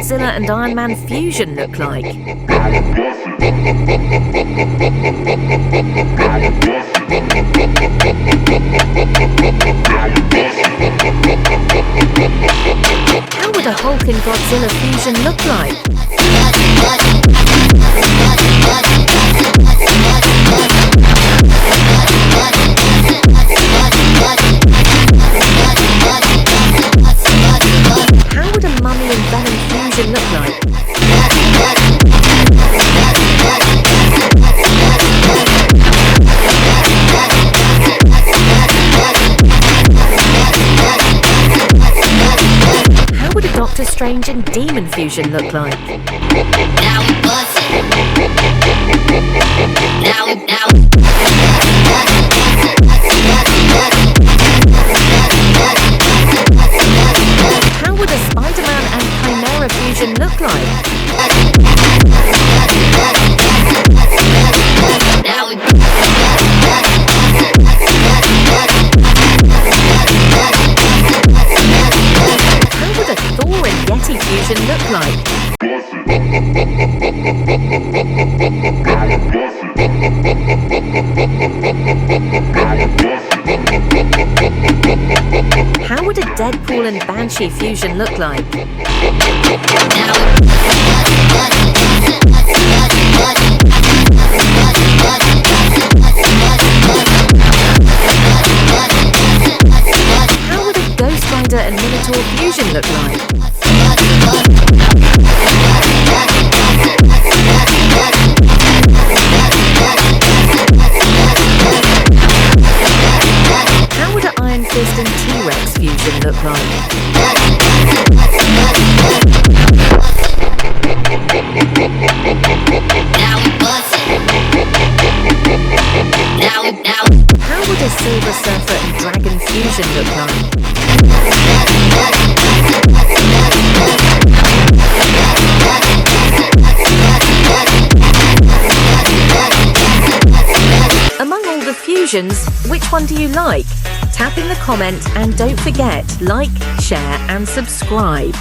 Godzilla and Iron Man fusion look like? How would a Hulk and Godzilla fusion look like? How would a Mummy and Venom fusion look like? How would a Doctor Strange and Demon fusion look like? Now we bustin'. Now. How would a Spider-Man and Chimera fusion look like? Now we. How would a Thor and Yeti fusion look like? How would a Deadpool and Banshee fusion look like? How would a Ghost Rider and Minotaur fusion look like? How would an Iron Fist and T-Rex fusion look like? Now we bustin'. Now. How would a Silver Surfer and Dragon fusion look like? Among all the fusions, which one do you like? Tap in the comment and don't forget, like, share and subscribe.